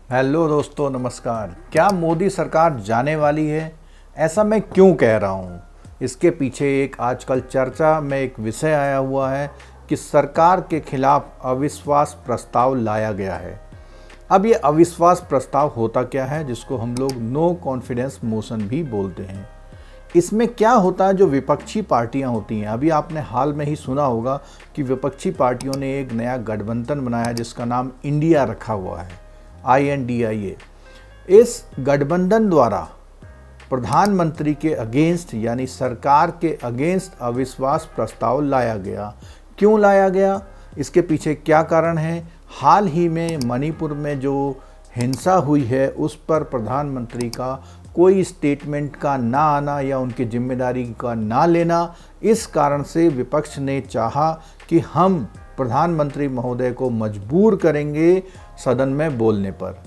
Hello दोस्तों, नमस्कार। क्या मोदी सरकार जाने वाली है? ऐसा मैं क्यों कह रहा हूँ? इसके पीछे एक आजकल चर्चा में एक विषय आया हुआ है कि सरकार के खिलाफ अविश्वास प्रस्ताव लाया गया है। अब ये अविश्वास प्रस्ताव होता क्या है, जिसको हम लोग नो कॉन्फिडेंस मोशन भी बोलते हैं। इसमें क्या होता है, जो विपक्षी पार्टियां होती हैं, अभी आपने हाल में ही सुना होगा कि विपक्षी पार्टियों ने एक नया गठबंधन बनाया जिसका नाम इंडिया रखा हुआ है, INDIA। इस गठबंधन द्वारा प्रधानमंत्री के अगेंस्ट यानी सरकार के अगेंस्ट अविश्वास प्रस्ताव लाया गया। क्यों लाया गया? इसके पीछे क्या कारण है? हाल ही में मणिपुर में जो हिंसा हुई है उस पर प्रधानमंत्री का कोई स्टेटमेंट का ना आना या उनकी जिम्मेदारी का ना लेना, इस कारण से विपक्ष ने चाहा कि हम प्रधानमंत्री महोदय को मजबूर करेंगे सदन में बोलने पर।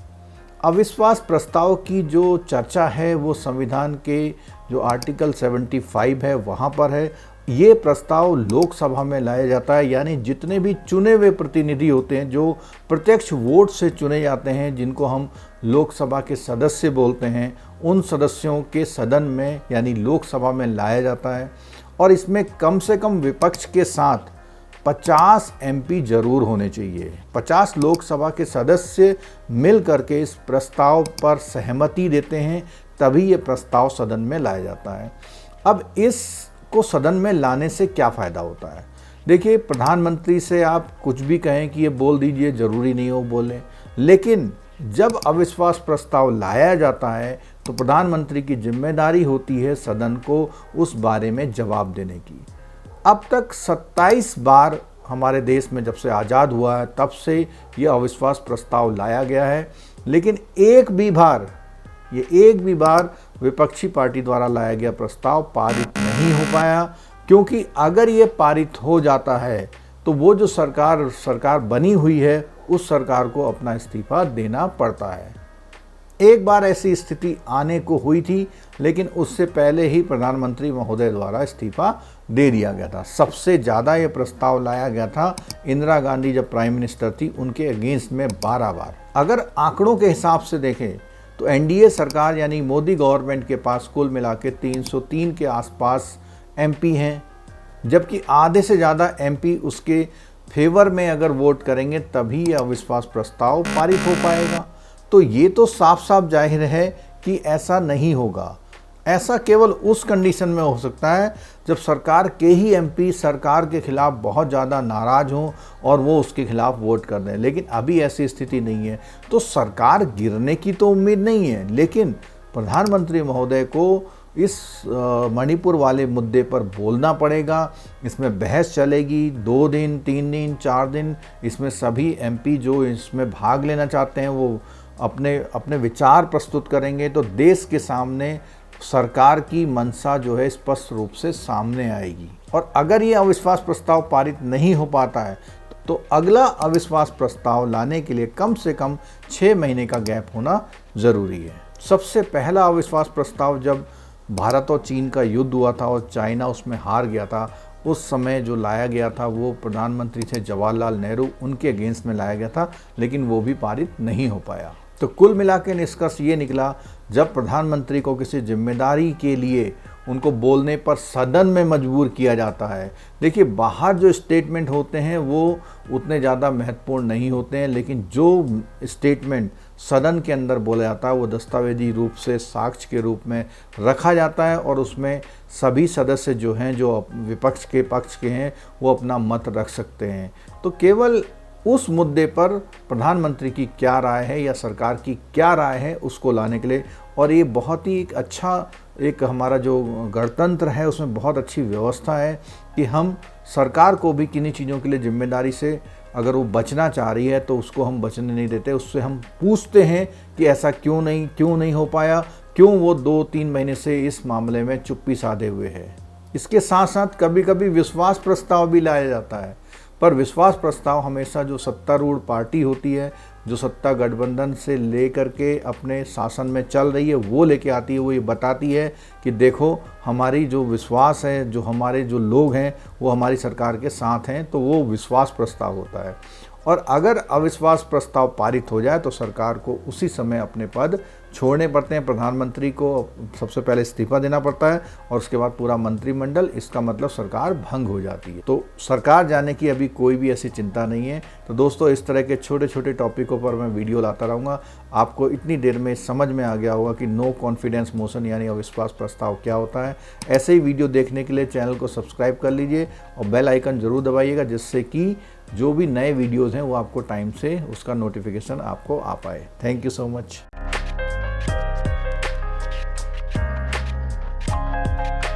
अविश्वास प्रस्ताव की जो चर्चा है वो संविधान के जो आर्टिकल 75 है वहाँ पर है। ये प्रस्ताव लोकसभा में लाया जाता है, यानी जितने भी चुने हुए प्रतिनिधि होते हैं जो प्रत्यक्ष वोट से चुने जाते हैं, जिनको हम लोकसभा के सदस्य बोलते हैं, उन सदस्यों के सदन में यानी लोकसभा में लाया जाता है। और इसमें कम से कम विपक्ष के साथ 50 MP जरूर होने चाहिए। 50 लोकसभा के सदस्य मिल करके इस प्रस्ताव पर सहमति देते हैं, तभी ये प्रस्ताव सदन में लाया जाता है। अब इसको सदन में लाने से क्या फ़ायदा होता है? देखिए, प्रधानमंत्री से आप कुछ भी कहें कि ये बोल दीजिए, ज़रूरी नहीं हो बोले, लेकिन जब अविश्वास प्रस्ताव लाया जाता है तो प्रधानमंत्री की जिम्मेदारी होती है सदन को उस बारे में जवाब देने की। अब तक 27 बार हमारे देश में जब से आज़ाद हुआ है तब से ये अविश्वास प्रस्ताव लाया गया है, लेकिन एक भी बार विपक्षी पार्टी द्वारा लाया गया प्रस्ताव पारित नहीं हो पाया। क्योंकि अगर ये पारित हो जाता है तो वो जो सरकार बनी हुई है उस सरकार को अपना इस्तीफा देना पड़ता है। एक बार ऐसी स्थिति आने को हुई थी, लेकिन उससे पहले ही प्रधानमंत्री महोदय द्वारा इस्तीफा दे दिया गया था। सबसे ज़्यादा ये प्रस्ताव लाया गया था इंदिरा गांधी जब प्राइम मिनिस्टर थी, उनके अगेंस्ट में 12 बार। अगर आंकड़ों के हिसाब से देखें तो NDA सरकार यानी मोदी गवर्नमेंट के पास कुल मिला के 303 के आसपास MP हैं, जबकि आधे से ज़्यादा MP उसके फेवर में अगर वोट करेंगे तभी यह अविश्वास प्रस्ताव पारित हो पाएगा। तो ये तो साफ साफ जाहिर है कि ऐसा नहीं होगा। ऐसा केवल उस कंडीशन में हो सकता है जब सरकार के ही MP सरकार के खिलाफ बहुत ज़्यादा नाराज़ हों और वो उसके खिलाफ वोट कर दें, लेकिन अभी ऐसी स्थिति नहीं है। तो सरकार गिरने की तो उम्मीद नहीं है, लेकिन प्रधानमंत्री महोदय को इस मणिपुर वाले मुद्दे पर बोलना पड़ेगा। इसमें बहस चलेगी 2 दिन, 3 दिन, 4 दिन। इसमें सभी MP जो इसमें भाग लेना चाहते हैं वो अपने विचार प्रस्तुत करेंगे, तो देश के सामने सरकार की मंशा जो है स्पष्ट रूप से सामने आएगी। और अगर ये अविश्वास प्रस्ताव पारित नहीं हो पाता है तो अगला अविश्वास प्रस्ताव लाने के लिए कम से कम 6 महीने का गैप होना ज़रूरी है। सबसे पहला अविश्वास प्रस्ताव जब भारत और चीन का युद्ध हुआ था और चाइना उसमें हार गया था, उस समय जो लाया गया था वो प्रधानमंत्री थे जवाहरलाल नेहरू, उनके अगेंस्ट में लाया गया था, लेकिन वो भी पारित नहीं हो पाया। तो कुल मिला के निष्कर्ष ये निकला, जब प्रधानमंत्री को किसी जिम्मेदारी के लिए उनको बोलने पर सदन में मजबूर किया जाता है। देखिए, बाहर जो स्टेटमेंट होते हैं वो उतने ज़्यादा महत्वपूर्ण नहीं होते हैं, लेकिन जो स्टेटमेंट सदन के अंदर बोला जाता है वो दस्तावेजी रूप से साक्ष्य के रूप में रखा जाता है और उसमें सभी सदस्य जो हैं, जो विपक्ष के पक्ष के हैं, वो अपना मत रख सकते हैं। तो केवल उस मुद्दे पर प्रधानमंत्री की क्या राय है या सरकार की क्या राय है उसको लाने के लिए, और ये बहुत ही एक अच्छा एक हमारा जो गणतंत्र है उसमें बहुत अच्छी व्यवस्था है कि हम सरकार को भी किन्हीं चीज़ों के लिए जिम्मेदारी से अगर वो बचना चाह रही है तो उसको हम बचने नहीं देते। उससे हम पूछते हैं कि ऐसा क्यों नहीं हो पाया, क्यों वो 2-3 महीने से इस मामले में चुप्पी साधे हुए है। इसके साथ साथ कभी कभी विश्वास प्रस्ताव भी लाया जाता है, पर विश्वास प्रस्ताव हमेशा जो सत्तारूढ़ पार्टी होती है, जो सत्ता गठबंधन से लेकर के अपने शासन में चल रही है, वो लेके आती है। वो ये बताती है कि देखो हमारी जो विश्वास है, जो हमारे जो लोग हैं वो हमारी सरकार के साथ हैं, तो वो विश्वास प्रस्ताव होता है। और अगर अविश्वास प्रस्ताव पारित हो जाए तो सरकार को उसी समय अपने पद छोड़ने पड़ते हैं। प्रधानमंत्री को सबसे पहले इस्तीफा देना पड़ता है और उसके बाद पूरा मंत्रिमंडल, इसका मतलब सरकार भंग हो जाती है। तो सरकार जाने की अभी कोई भी ऐसी चिंता नहीं है। तो दोस्तों, इस तरह के छोटे छोटे टॉपिकों पर मैं वीडियो लाता रहूँगा। आपको इतनी देर में समझ में आ गया होगा कि नो कॉन्फिडेंस मोशन यानी अविश्वास प्रस्ताव क्या होता है। ऐसे ही वीडियो देखने के लिए चैनल को सब्सक्राइब कर लीजिए और बेल आइकन जरूर दबाइएगा, जिससे कि जो भी नए वीडियोज़ हैं वो आपको टाइम से उसका नोटिफिकेशन आपको आ पाए। Thank you so much.